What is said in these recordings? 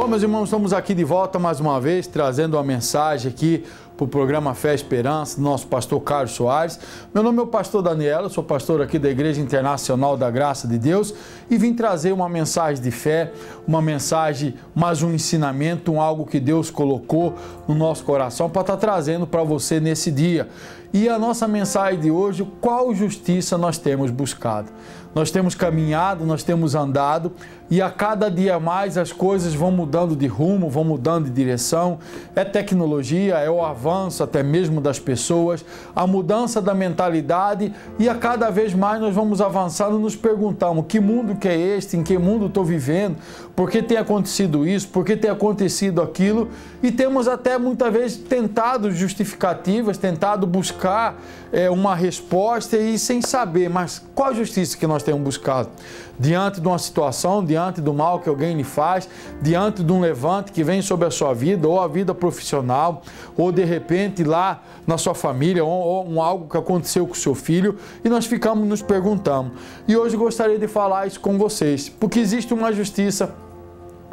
Bom, meus irmãos, estamos aqui de volta mais uma vez, trazendo uma mensagem aqui para o programa Fé e Esperança, do nosso pastor Carlos Soares. Meu nome é o pastor Daniel, eu sou pastor aqui da Igreja Internacional da Graça de Deus e vim trazer uma mensagem de fé, uma mensagem, mais um ensinamento, algo que Deus colocou no nosso coração para estar trazendo para você nesse dia. E a nossa mensagem de hoje, qual justiça nós temos buscado? Nós temos caminhado, nós temos andado e a cada dia mais as coisas vão mudando de rumo, vão mudando de direção. É tecnologia, é o avanço até mesmo das pessoas, a mudança da mentalidade e a cada vez mais nós vamos avançando e nos perguntamos que mundo que é este, em que mundo estou vivendo, por que tem acontecido isso, por que tem acontecido aquilo e temos até muitas vezes tentado justificativas, tentado buscar uma resposta e sem saber, mas qual a justiça que nós temos buscado? Diante de uma situação, diante do mal que alguém lhe faz, diante de um levante que vem sobre a sua vida, ou a vida profissional, ou de repente lá na sua família, ou algo que aconteceu com o seu filho, e nós ficamos nos perguntando. E hoje gostaria de falar isso com vocês, porque existe uma justiça,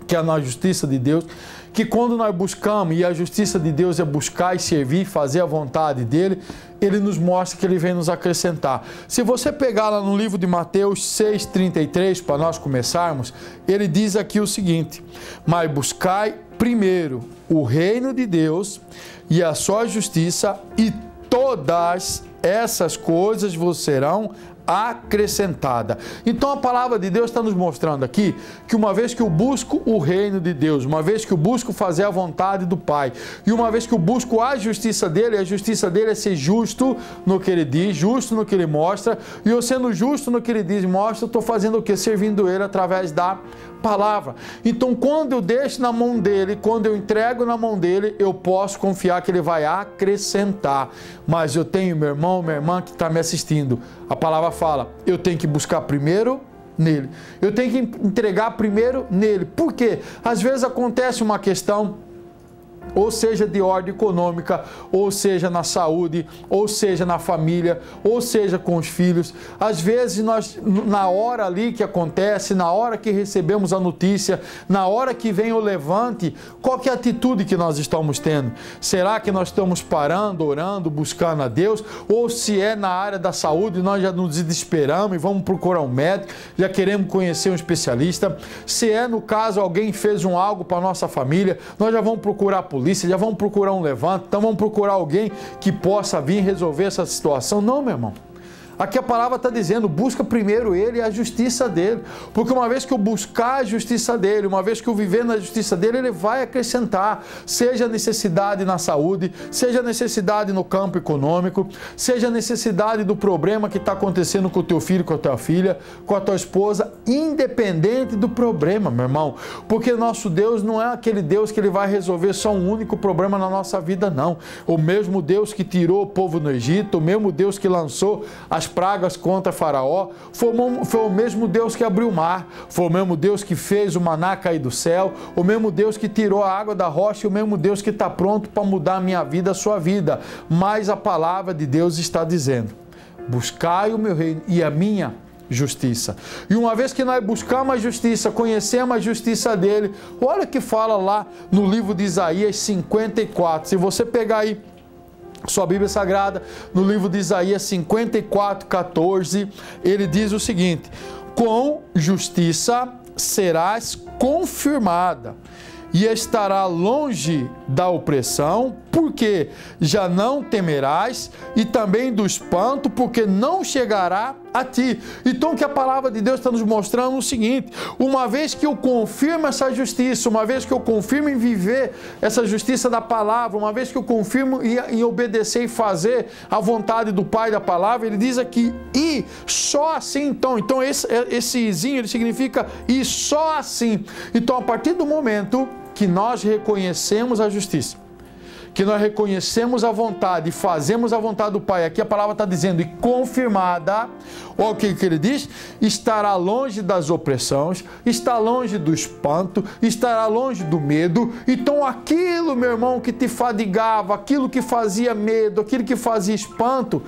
que é a justiça de Deus, que quando nós buscamos, e a justiça de Deus é buscar e servir, fazer a vontade dEle, Ele nos mostra que Ele vem nos acrescentar. Se você pegar lá no livro de Mateus 6,33, para nós começarmos, Ele diz aqui o seguinte: mas buscai primeiro o reino de Deus e a sua justiça, e todas essas coisas vos serão acrescentada. Então a palavra de Deus está nos mostrando aqui que uma vez que eu busco o reino de Deus, uma vez que eu busco fazer a vontade do Pai, e uma vez que eu busco a justiça dele, a justiça dele é ser justo no que ele diz, justo no que ele mostra, e eu sendo justo no que ele diz e mostra, eu estou fazendo o que? Servindo ele através da palavra. Então quando eu deixo na mão dele, quando eu entrego na mão dele, eu posso confiar que ele vai acrescentar. Mas eu tenho, meu irmão, minha irmã que está me assistindo, a palavra fala, eu tenho que buscar primeiro nele, eu tenho que entregar primeiro nele. Por quê? Às vezes acontece uma questão, ou seja de ordem econômica, ou seja na saúde, ou seja na família, ou seja com os filhos. Às vezes nós, na hora ali que acontece, na hora que recebemos a notícia, na hora que vem o levante, qual que é a atitude que nós estamos tendo? Será que nós estamos parando, orando, buscando a Deus? Ou se é na área da saúde, nós já nos desesperamos e vamos procurar um médico, já queremos conhecer um especialista? Se é no caso alguém fez algo para a nossa família, nós já vamos procurar a polícia, já vamos procurar um levante, então vamos procurar alguém que possa vir resolver essa situação. Não, meu irmão. Aqui a palavra está dizendo, busca primeiro Ele e a justiça dEle, porque uma vez que eu buscar a justiça dEle, uma vez que eu viver na justiça dEle, Ele vai acrescentar, seja necessidade na saúde, seja necessidade no campo econômico, seja necessidade do problema que está acontecendo com o teu filho, com a tua filha, com a tua esposa, independente do problema, meu irmão, porque nosso Deus não é aquele Deus que Ele vai resolver só um único problema na nossa vida, não. O mesmo Deus que tirou o povo no Egito, o mesmo Deus que lançou as pragas contra Faraó, foi o mesmo Deus que abriu o mar, foi o mesmo Deus que fez o maná cair do céu, o mesmo Deus que tirou a água da rocha, e o mesmo Deus que está pronto para mudar a minha vida, a sua vida. Mas a palavra de Deus está dizendo, buscai o meu reino e a minha justiça. E uma vez que nós buscamos a justiça, conhecemos a justiça dele, olha o que fala lá no livro de Isaías 54, se você pegar aí sua Bíblia Sagrada, no livro de Isaías 54, 14, ele diz o seguinte: com justiça serás confirmada e estará longe da opressão, porque já não temerás, e também do espanto, porque não chegará a ti. Então, o que a palavra de Deus está nos mostrando é o seguinte: uma vez que eu confirmo essa justiça, uma vez que eu confirmo em viver essa justiça da palavra, uma vez que eu confirmo em obedecer e fazer a vontade do Pai da palavra, ele diz aqui, e só assim, então esse izinho, ele significa e só assim. Então, a partir do momento que nós reconhecemos a justiça, que nós reconhecemos a vontade e fazemos a vontade do Pai, aqui a palavra está dizendo, e confirmada, olha o que ele diz, estará longe das opressões, está longe do espanto, estará longe do medo. Então aquilo, meu irmão, que te fadigava, aquilo que fazia medo, aquilo que fazia espanto,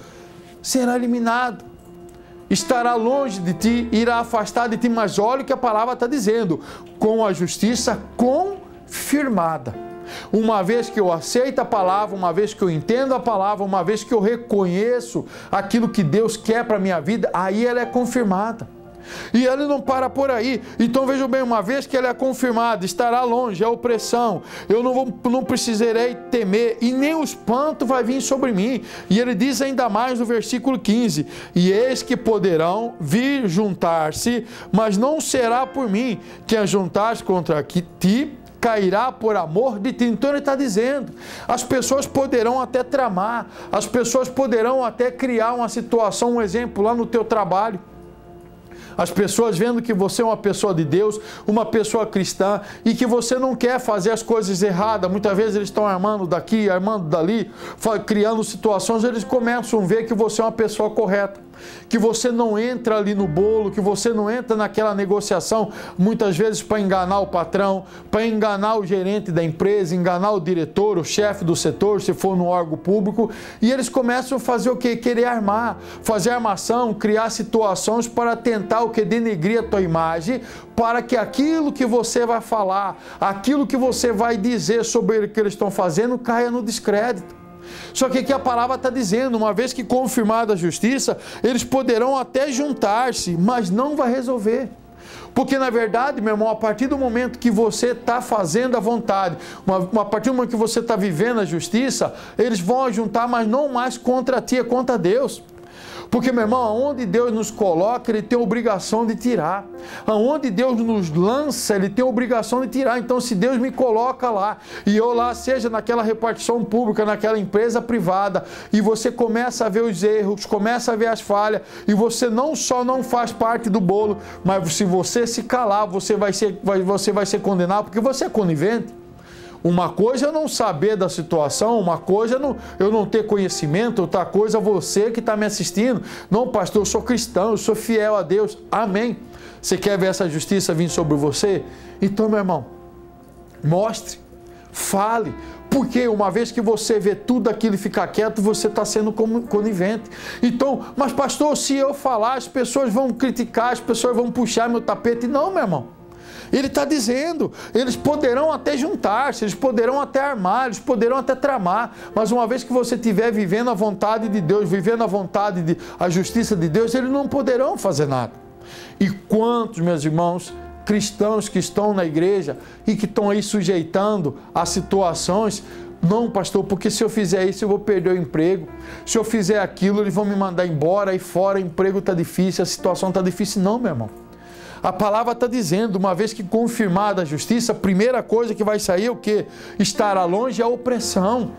será eliminado. Estará longe de ti, irá afastar de ti, mas olha o que a palavra está dizendo, com a justiça, com firmada. Uma vez que eu aceito a palavra, uma vez que eu entendo a palavra, uma vez que eu reconheço aquilo que Deus quer para a minha vida, aí ela é confirmada. E ele não para por aí. Então vejam bem, uma vez que ela é confirmada, estará longe a opressão, eu não precisarei temer, e nem o espanto vai vir sobre mim. E ele diz ainda mais no versículo 15: e eis que poderão vir juntar-se, mas não será por mim, que ajuntar-se contra ti cairá por amor de ti. Então ele está dizendo, as pessoas poderão até tramar, as pessoas poderão até criar uma situação, um exemplo lá no teu trabalho. As pessoas vendo que você é uma pessoa de Deus, uma pessoa cristã, e que você não quer fazer as coisas erradas. Muitas vezes eles estão armando daqui, armando dali, criando situações, eles começam a ver que você é uma pessoa correta, que você não entra ali no bolo, que você não entra naquela negociação, muitas vezes para enganar o patrão, para enganar o gerente da empresa, enganar o diretor, o chefe do setor, se for no órgão público, e eles começam a fazer o quê? Querer armar, fazer armação, criar situações para tentar o que? Denegrir a tua imagem, para que aquilo que você vai falar, aquilo que você vai dizer sobre o que eles estão fazendo, caia no descrédito. Só que aqui a palavra está dizendo, uma vez que confirmada a justiça, eles poderão até juntar-se, mas não vai resolver. Porque na verdade, meu irmão, a partir do momento que você está fazendo a vontade, a partir do momento que você está vivendo a justiça, eles vão juntar, mas não mais contra ti, é contra Deus. Porque, meu irmão, aonde Deus nos coloca, Ele tem a obrigação de tirar. Aonde Deus nos lança, Ele tem a obrigação de tirar. Então, se Deus me coloca lá, e eu lá, seja naquela repartição pública, naquela empresa privada, e você começa a ver os erros, começa a ver as falhas, e você não só não faz parte do bolo, mas se você se calar, você vai ser condenado, porque você é conivente. Uma coisa é eu não saber da situação, uma coisa é eu não ter conhecimento, outra coisa é você que está me assistindo. Não, pastor, eu sou cristão, eu sou fiel a Deus. Amém. Você quer ver essa justiça vir sobre você? Então, meu irmão, mostre, fale, porque uma vez que você vê tudo aquilo e ficar quieto, você está sendo conivente. Então, mas pastor, se eu falar, as pessoas vão criticar, as pessoas vão puxar meu tapete. Não, meu irmão. Ele está dizendo, eles poderão até juntar-se, eles poderão até armar, eles poderão até tramar, mas uma vez que você estiver vivendo a vontade de Deus, vivendo a vontade, a justiça de Deus, eles não poderão fazer nada. E quantos, meus irmãos, cristãos que estão na igreja e que estão aí sujeitando a situações, não, pastor, porque se eu fizer isso eu vou perder o emprego, se eu fizer aquilo eles vão me mandar embora, aí fora o emprego está difícil, a situação está difícil. Não, meu irmão. A palavra está dizendo, uma vez que confirmada a justiça, a primeira coisa que vai sair é o quê? Estará longe a opressão.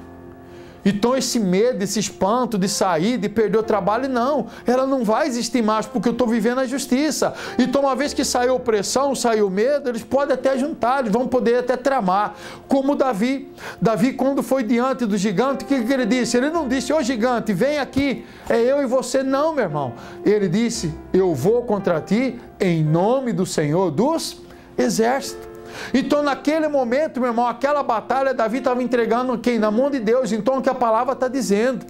Então esse medo, esse espanto de sair, de perder o trabalho, não. Ela não vai existir mais, porque eu estou vivendo a justiça. Então uma vez que saiu a opressão, saiu o medo, eles podem até juntar, eles vão poder até tramar. Como Davi. Davi, quando foi diante do gigante, o que ele disse? Ele não disse, ô gigante, vem aqui, é eu e você. Não, meu irmão. Ele disse, eu vou contra ti em nome do Senhor dos Exércitos. Então naquele momento, meu irmão, aquela batalha, Davi estava entregando quem? Na mão de Deus. Então o que a palavra está dizendo,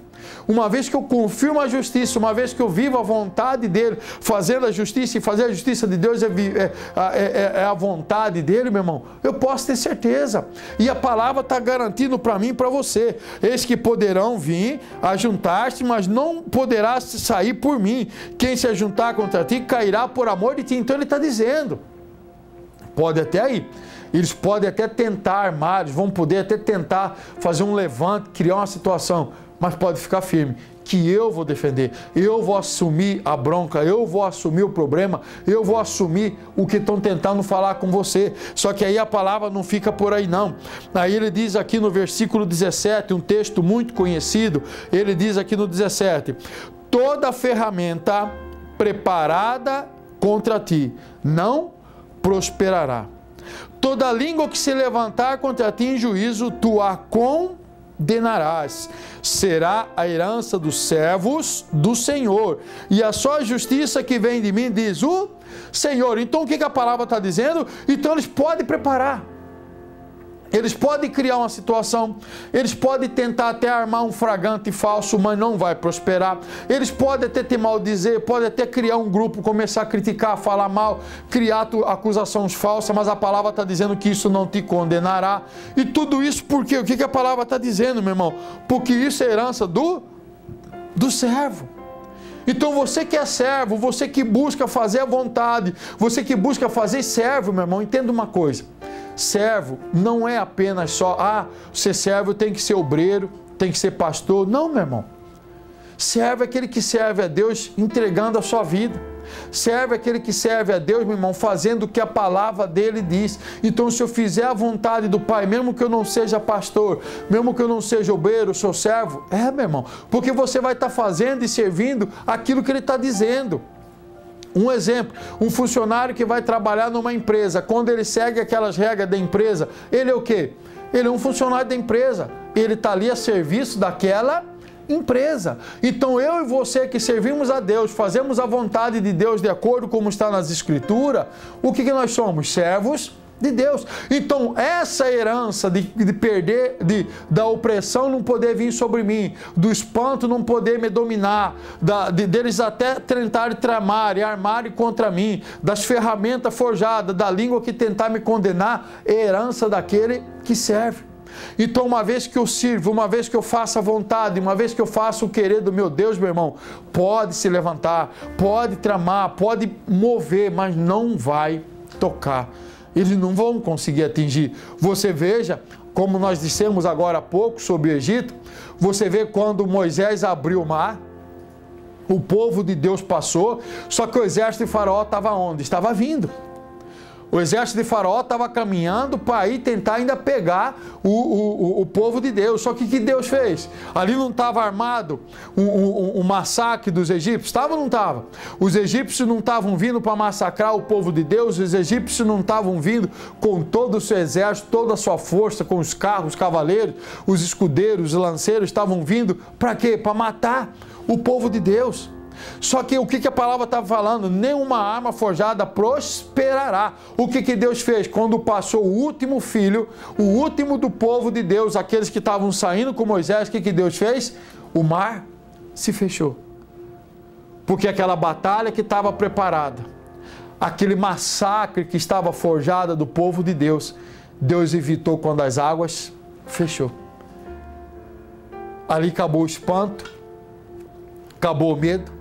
uma vez que eu confirmo a justiça, uma vez que eu vivo a vontade dele, fazendo a justiça, e fazer a justiça de Deus é a vontade dele, meu irmão, eu posso ter certeza. E a palavra está garantindo para mim e para você, eis que poderão vir a juntar-se, mas não poderá sair por mim. Quem se ajuntar contra ti cairá por amor de ti. Então ele está dizendo, pode até ir, eles podem até tentar armar, eles vão poder até tentar fazer um levante, criar uma situação, mas pode ficar firme, que eu vou defender, eu vou assumir a bronca, eu vou assumir o problema, eu vou assumir o que estão tentando falar com você. Só que aí a palavra não fica por aí não. Aí ele diz aqui no versículo 17, um texto muito conhecido, ele diz aqui no 17, toda ferramenta preparada contra ti não prosperará. Toda língua que se levantar contra ti em juízo, tu a condenarás. Será a herança dos servos do Senhor, e a só justiça que vem de mim, diz o Senhor. Então o que a palavra está dizendo? Então eles podem preparar. Eles podem criar uma situação, eles podem tentar até armar um fragante falso, mas não vai prosperar. Eles podem até te maldizer, podem até criar um grupo, começar a criticar, falar mal, criar acusações falsas, mas a palavra está dizendo que isso não te condenará. E tudo isso por quê? O que a palavra está dizendo, meu irmão? Porque isso é herança do servo. Então você que é servo, você que busca fazer a vontade, você que busca fazer servo, meu irmão, entenda uma coisa. Servo não é apenas só, ser servo tem que ser obreiro, tem que ser pastor. Não, meu irmão. Servo é aquele que serve a Deus entregando a sua vida. Servo é aquele que serve a Deus, meu irmão, fazendo o que a palavra dele diz. Então, se eu fizer a vontade do Pai, mesmo que eu não seja pastor, mesmo que eu não seja obreiro, eu sou servo, meu irmão, porque você vai estar fazendo e servindo aquilo que ele está dizendo. Um exemplo, um funcionário que vai trabalhar numa empresa, quando ele segue aquelas regras da empresa, ele é o quê? Ele é um funcionário da empresa, ele está ali a serviço daquela empresa. Então eu e você que servimos a Deus, fazemos a vontade de Deus de acordo com como está nas Escrituras, o que nós somos? Servos de Deus. Então essa herança de perder, da opressão não poder vir sobre mim, do espanto não poder me dominar, deles até tentarem tramar e armarem contra mim, das ferramentas forjadas, da língua que tentar me condenar, é herança daquele que serve. Então uma vez que eu sirvo, uma vez que eu faço a vontade, uma vez que eu faço o querer do meu Deus, meu irmão, pode se levantar, pode tramar, pode mover, mas não vai tocar. Eles não vão conseguir atingir. Você veja, como nós dissemos agora há pouco sobre o Egito, você vê quando Moisés abriu o mar, o povo de Deus passou, só que o exército de Faraó estava onde? Estava vindo. O exército de Faraó estava caminhando para ir tentar ainda pegar o povo de Deus. Só que o que Deus fez? Ali não estava armado um massacre dos egípcios? Estava ou não estava? Os egípcios não estavam vindo para massacrar o povo de Deus, os egípcios não estavam vindo com todo o seu exército, toda a sua força, com os carros, os cavaleiros, os escudeiros, os lanceiros, estavam vindo para quê? Para matar o povo de Deus. Só que o que a palavra estava falando? Nenhuma arma forjada prosperará. O que Deus fez? Quando passou o último filho, o último do povo de Deus, aqueles que estavam saindo com Moisés, o que Deus fez? O mar se fechou. Porque aquela batalha que estava preparada, aquele massacre que estava forjado do povo de Deus, Deus evitou quando as águas fechou. Ali acabou o espanto, acabou o medo.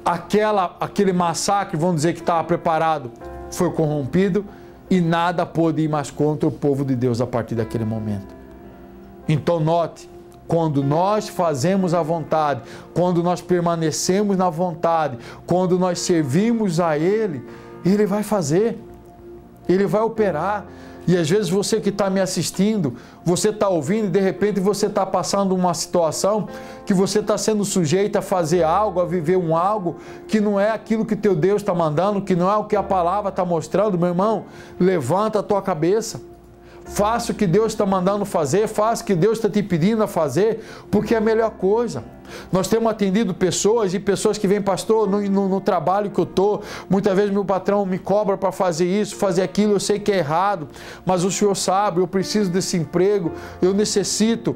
Aquele massacre, vamos dizer que estava preparado, foi corrompido e nada pôde ir mais contra o povo de Deus a partir daquele momento. Então note, quando nós fazemos a vontade, quando nós permanecemos na vontade, quando nós servimos a Ele, Ele vai fazer, Ele vai operar. E às vezes você que está me assistindo, você está ouvindo e de repente você está passando uma situação que você está sendo sujeito a fazer algo, a viver algo que não é aquilo que teu Deus está mandando, que não é o que a palavra está mostrando. Meu irmão, levanta a tua cabeça. Faça o que Deus está mandando fazer, faça o que Deus está te pedindo a fazer, porque é a melhor coisa. Nós temos atendido pessoas que vêm, pastor, no trabalho que eu estou, muitas vezes meu patrão me cobra para fazer isso, fazer aquilo, eu sei que é errado, mas o senhor sabe, eu preciso desse emprego, eu necessito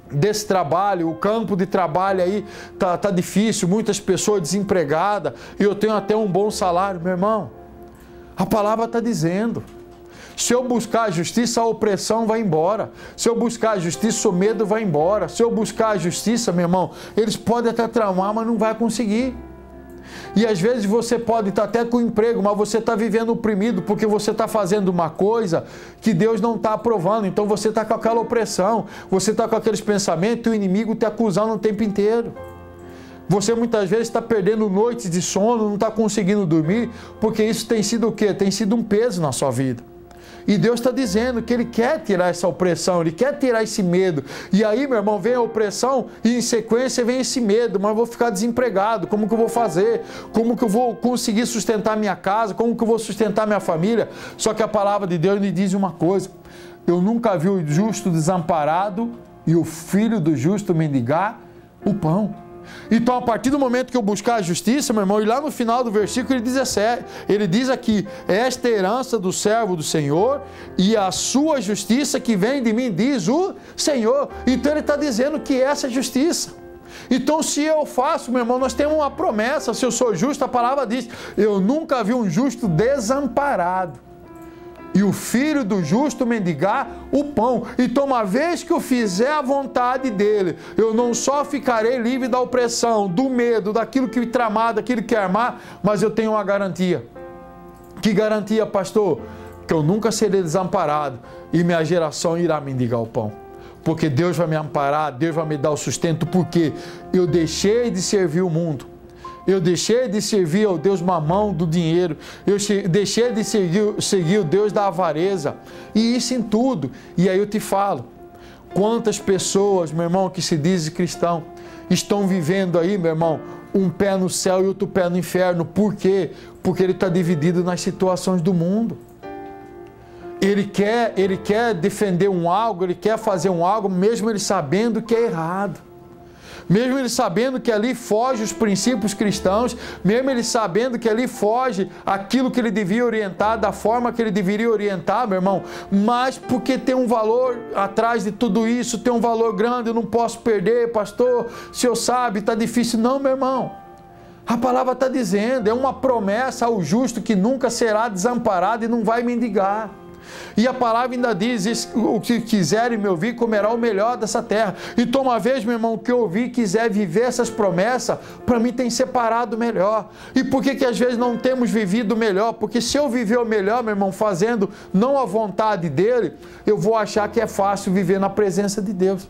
desse trabalho, o campo de trabalho aí tá difícil, muitas pessoas desempregadas, e eu tenho até um bom salário. Meu irmão, a palavra está dizendo, se eu buscar a justiça, a opressão vai embora. Se eu buscar a justiça, o medo vai embora. Se eu buscar a justiça, meu irmão, eles podem até tramar, mas não vai conseguir. E às vezes você pode estar até com emprego, mas você está vivendo oprimido porque você está fazendo uma coisa que Deus não está aprovando. Então você está com aquela opressão, você está com aqueles pensamentos e o inimigo te acusando o tempo inteiro. Você muitas vezes está perdendo noites de sono, não está conseguindo dormir, porque isso tem sido o quê? Tem sido um peso na sua vida. E Deus está dizendo que Ele quer tirar essa opressão, Ele quer tirar esse medo. E aí, meu irmão, vem a opressão e em sequência vem esse medo. Mas eu vou ficar desempregado, como que eu vou fazer? Como que eu vou conseguir sustentar minha casa? Como que eu vou sustentar minha família? Só que a palavra de Deus me diz uma coisa: eu nunca vi o justo desamparado e o filho do justo mendigar o pão. Então, a partir do momento que eu buscar a justiça, meu irmão, e lá no final do versículo ele diz aqui: esta é a herança do servo do Senhor e a sua justiça que vem de mim, diz o Senhor. Então ele está dizendo que essa é a justiça. Então, se eu faço, meu irmão, nós temos uma promessa: se eu sou justo, a palavra diz: eu nunca vi um justo desamparado e o filho do justo mendigar o pão. Então, uma vez que eu fizer a vontade dele, eu não só ficarei livre da opressão, do medo, daquilo que tramar, daquilo que armar, mas eu tenho uma garantia. Que garantia, pastor? Que eu nunca serei desamparado e minha geração irá mendigar o pão. Porque Deus vai me amparar, Deus vai me dar o sustento, porque eu deixei de servir o mundo. Eu deixei de servir ao Deus mamão do dinheiro. Eu deixei de seguir o Deus da avareza. E isso em tudo. E aí eu te falo, quantas pessoas, meu irmão, que se dizem cristão, estão vivendo aí, meu irmão, um pé no céu e outro pé no inferno. Por quê? Porque ele está dividido nas situações do mundo. Ele quer defender algo, ele quer fazer algo, mesmo ele sabendo que é errado. Mesmo ele sabendo que ali foge os princípios cristãos, mesmo ele sabendo que ali foge aquilo que ele devia orientar, da forma que ele deveria orientar, meu irmão, mas porque tem um valor atrás de tudo isso, tem um valor grande, eu não posso perder, pastor, o senhor sabe, está difícil. Não, meu irmão, a palavra está dizendo, é uma promessa ao justo que nunca será desamparado e não vai mendigar. E a palavra ainda diz: o que quiserem me ouvir comerá o melhor dessa terra. Então, uma vez, meu irmão, que eu ouvir quiser viver essas promessas, para mim tem separado melhor. E por que às vezes não temos vivido melhor? Porque se eu viver o melhor, meu irmão, fazendo não a vontade dele, eu vou achar que é fácil viver na presença de Deus.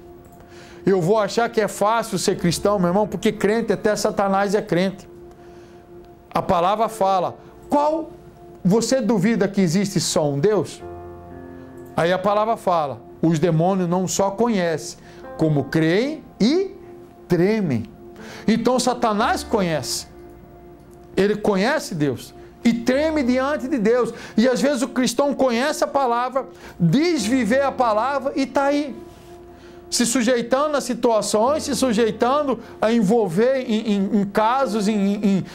Eu vou achar que é fácil ser cristão, meu irmão, porque crente, até Satanás é crente. A palavra fala: qual você duvida que existe só um Deus? Aí a palavra fala: os demônios não só conhecem, como creem e tremem. Então Satanás conhece. Ele conhece Deus e treme diante de Deus. E às vezes o cristão conhece a palavra, diz viver a palavra e está aí, se sujeitando a situações, se sujeitando a envolver em casos, em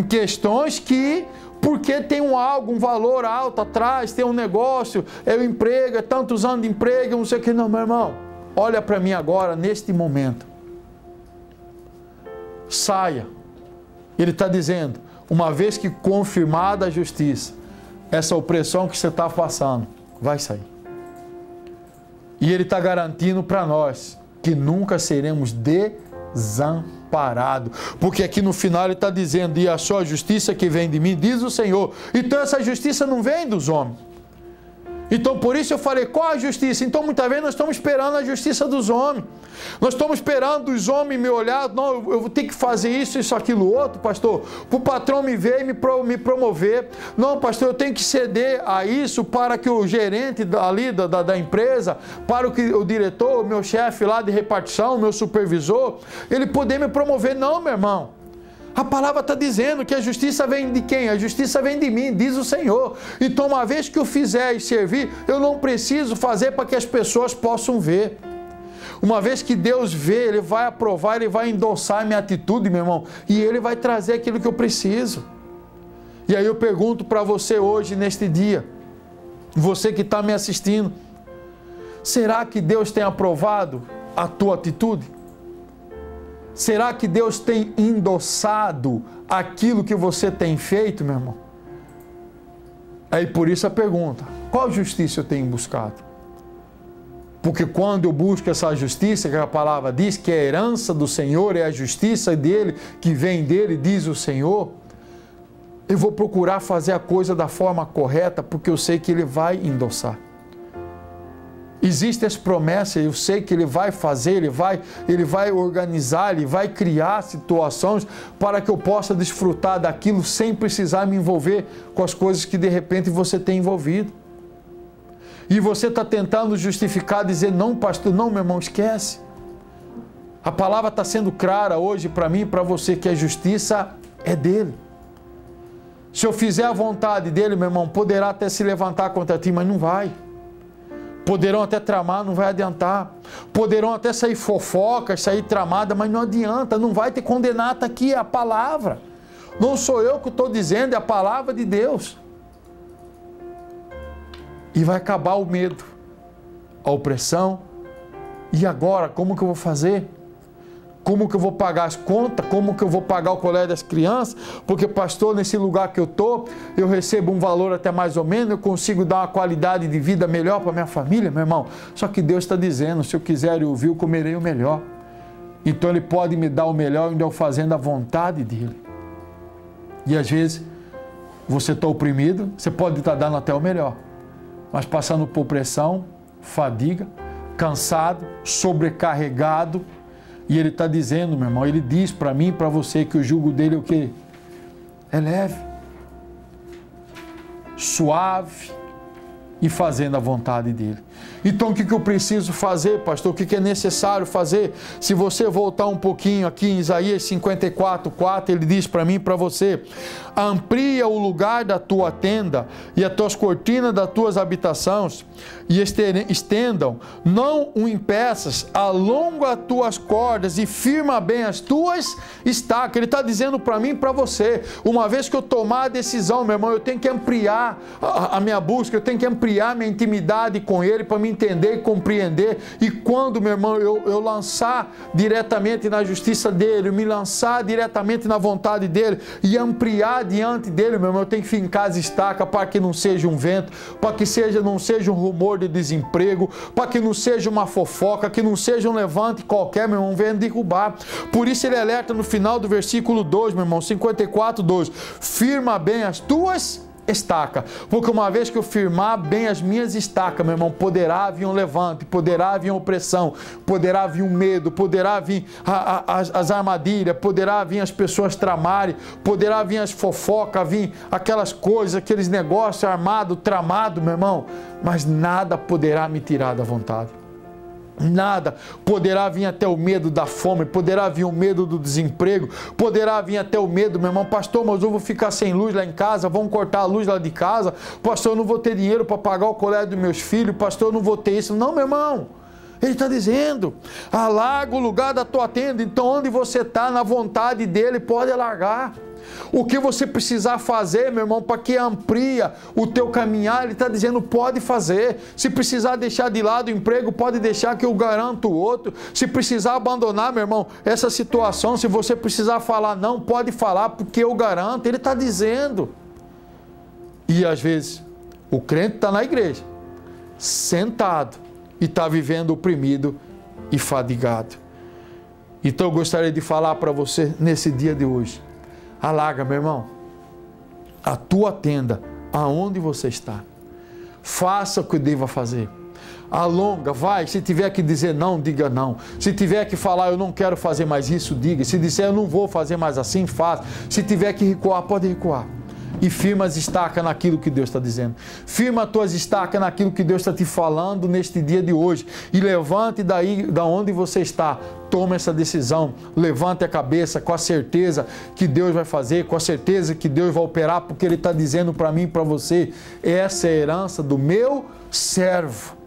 questões que... porque tem um valor alto atrás, tem um negócio, é o emprego, é tantos anos de emprego, não sei o que. Não, meu irmão, olha para mim agora, neste momento. Saia. Ele está dizendo, uma vez que confirmada a justiça, essa opressão que você está passando, vai sair. E ele está garantindo para nós que nunca seremos desamparados. Porque aqui no final ele está dizendo: e a sua justiça que vem de mim, diz o Senhor. Então essa justiça não vem dos homens. Então por isso eu falei, qual a justiça? Então muitas vezes nós estamos esperando a justiça dos homens. Nós estamos esperando os homens me olhar: não, eu vou ter que fazer isso, aquilo, outro, pastor, para o patrão me ver e me promover. Não, pastor, eu tenho que ceder a isso para que o gerente ali da empresa, para o diretor, o meu chefe lá de repartição, o meu supervisor, ele poder me promover. Não, meu irmão. A palavra está dizendo que a justiça vem de quem? A justiça vem de mim, diz o Senhor. Então, uma vez que eu fizer e servir, eu não preciso fazer para que as pessoas possam ver. Uma vez que Deus vê, Ele vai aprovar, Ele vai endossar a minha atitude, meu irmão, e Ele vai trazer aquilo que eu preciso. E aí eu pergunto para você hoje, neste dia, você que está me assistindo, será que Deus tem aprovado a tua atitude? Será que Deus tem endossado aquilo que você tem feito, meu irmão? Aí por isso a pergunta: qual justiça eu tenho buscado? Porque quando eu busco essa justiça, que a palavra diz que é a herança do Senhor, é a justiça dele, que vem dele, diz o Senhor, eu vou procurar fazer a coisa da forma correta, porque eu sei que Ele vai endossar. Existem as promessas, eu sei que Ele vai fazer, Ele vai organizar, Ele vai criar situações para que eu possa desfrutar daquilo sem precisar me envolver com as coisas que de repente você tem envolvido. E você está tentando justificar, dizer: não, pastor, não, meu irmão, esquece. A palavra está sendo clara hoje para mim e para você que a justiça é dele. Se eu fizer a vontade dele, meu irmão, poderá até se levantar contra ti, mas não vai. Poderão até tramar, não vai adiantar. Poderão até sair fofocas, sair tramada, mas não adianta, não vai te condenar, está aqui a palavra. Não sou eu que estou dizendo, é a palavra de Deus. E vai acabar o medo, a opressão. E agora, como que eu vou fazer? Como que eu vou pagar as contas? Como que eu vou pagar o colégio das crianças? Porque, pastor, nesse lugar que eu estou, eu recebo um valor até mais ou menos, eu consigo dar uma qualidade de vida melhor para minha família, meu irmão. Só que Deus está dizendo, se eu quiser e ouvir, eu comerei o melhor. Então Ele pode me dar o melhor, ainda eu fazendo a vontade dEle. E às vezes, você está oprimido, você pode estar dando até o melhor, mas passando por pressão, fadiga, cansado, sobrecarregado. E Ele está dizendo, meu irmão, Ele diz para mim e para você que o jugo dEle é o quê? É leve, suave e fazendo a vontade dEle. Então o que eu preciso fazer, pastor? O que é necessário fazer? Se você voltar um pouquinho aqui em Isaías 54:4, ele diz para mim e para você: amplia o lugar da tua tenda e as tuas cortinas das tuas habitações, e estendam, não o impeças, alonga as tuas cordas e firma bem as tuas estacas. Ele está dizendo para mim e para você, uma vez que eu tomar a decisão, meu irmão, eu tenho que ampliar a minha busca, eu tenho que ampliar a minha intimidade com Ele para me entender e compreender. E quando, meu irmão, eu lançar diretamente na justiça dEle, me lançar diretamente na vontade dEle e ampliar diante dEle, meu irmão, eu tenho que fincar as estacas para que não seja um vento, para que não seja um rumor de desemprego, para que não seja uma fofoca, que não seja um levante qualquer, meu irmão, venha derrubar. Por isso ele alerta no final do versículo 2, meu irmão, 54:2, firma bem as tuas estaca, porque uma vez que eu firmar bem as minhas estacas, meu irmão, poderá vir um levante, poderá vir opressão, poderá vir um medo, poderá vir as armadilhas, poderá vir as pessoas tramarem, poderá vir as fofocas, vir aquelas coisas, aqueles negócios armados, tramados, meu irmão, mas nada poderá me tirar da vontade. Nada. Poderá vir até o medo da fome, poderá vir o medo do desemprego, poderá vir até o medo, meu irmão, pastor, mas eu vou ficar sem luz lá em casa, vão cortar a luz lá de casa, pastor, eu não vou ter dinheiro para pagar o colégio dos meus filhos, pastor, eu não vou ter isso. Não, meu irmão, ele está dizendo, alarga o lugar da tua tenda. Então onde você está, na vontade dele, pode alargar. O que você precisar fazer, meu irmão, para que amplia o teu caminhar, ele está dizendo, pode fazer. Se precisar deixar de lado o emprego, pode deixar, que eu garanto o outro. Se precisar abandonar, meu irmão, essa situação, se você precisar falar não, pode falar, porque eu garanto. Ele está dizendo. E às vezes o crente está na igreja, sentado, e está vivendo oprimido e fadigado. Então eu gostaria de falar para você nesse dia de hoje: alarga, meu irmão, a tua tenda aonde você está. Faça o que deva fazer. Alonga, vai. Se tiver que dizer não, diga não. Se tiver que falar, eu não quero fazer mais isso, diga. Se disser, eu não vou fazer mais assim, faça. Se tiver que recuar, pode recuar. E firma as estacas naquilo que Deus está dizendo. Firma as tuas estacas naquilo que Deus está te falando neste dia de hoje. E levante daí, da onde você está. Toma essa decisão. Levante a cabeça com a certeza que Deus vai fazer, com a certeza que Deus vai operar, porque Ele está dizendo para mim e para você: essa é a herança do meu servo.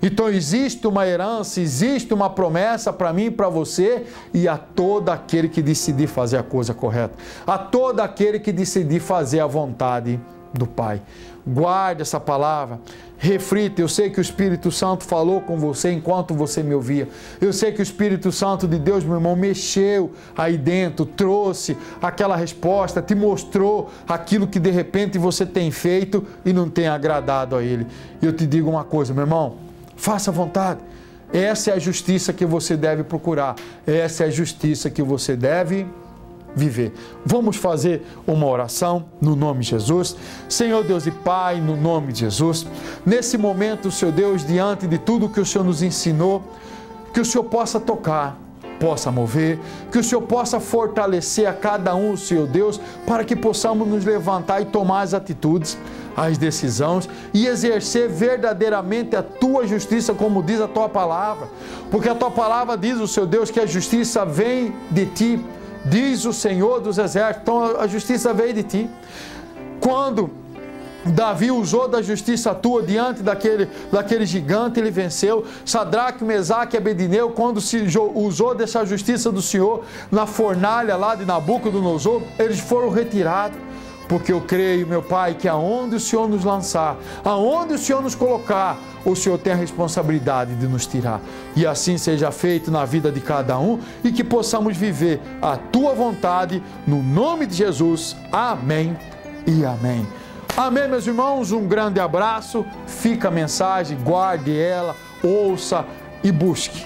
Então existe uma herança, existe uma promessa para mim e para você, e a todo aquele que decidir fazer a coisa correta, a todo aquele que decidir fazer a vontade do Pai. Guarde essa palavra, reflita. Eu sei que o Espírito Santo falou com você enquanto você me ouvia. Eu sei que o Espírito Santo de Deus, meu irmão, mexeu aí dentro, trouxe aquela resposta, te mostrou aquilo que de repente você tem feito e não tem agradado a Ele. E eu te digo uma coisa, meu irmão, faça a vontade. Essa é a justiça que você deve procurar. Essa é a justiça que você deve viver. Vamos fazer uma oração no nome de Jesus. Senhor Deus e Pai, no nome de Jesus, nesse momento, Senhor Deus, diante de tudo que o Senhor nos ensinou, que o Senhor possa tocar, possa mover, que o Senhor possa fortalecer a cada um, Senhor Deus, para que possamos nos levantar e tomar as atitudes, as decisões e exercer verdadeiramente a Tua justiça, como diz a Tua palavra, porque a Tua palavra diz, o Senhor Deus, que a justiça vem de Ti, diz o Senhor dos Exércitos. Então a justiça veio de Ti. Quando Davi usou da justiça tua diante daquele gigante, ele venceu. Sadraque, Mesaque e Abednego, quando se usou dessa justiça do Senhor na fornalha lá de Nabucodonosor, eles foram retirados. Porque eu creio, meu Pai, que aonde o Senhor nos lançar, aonde o Senhor nos colocar, o Senhor tem a responsabilidade de nos tirar. E assim seja feito na vida de cada um e que possamos viver a Tua vontade, no nome de Jesus. Amém e amém. Amém, meus irmãos, um grande abraço, fica a mensagem, guarde ela, ouça e busque.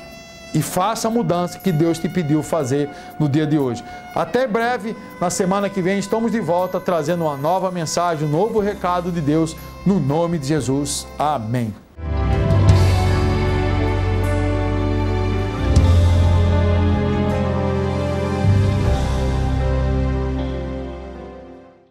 E faça a mudança que Deus te pediu fazer no dia de hoje. Até breve, na semana que vem, estamos de volta trazendo uma nova mensagem, um novo recado de Deus, no nome de Jesus. Amém.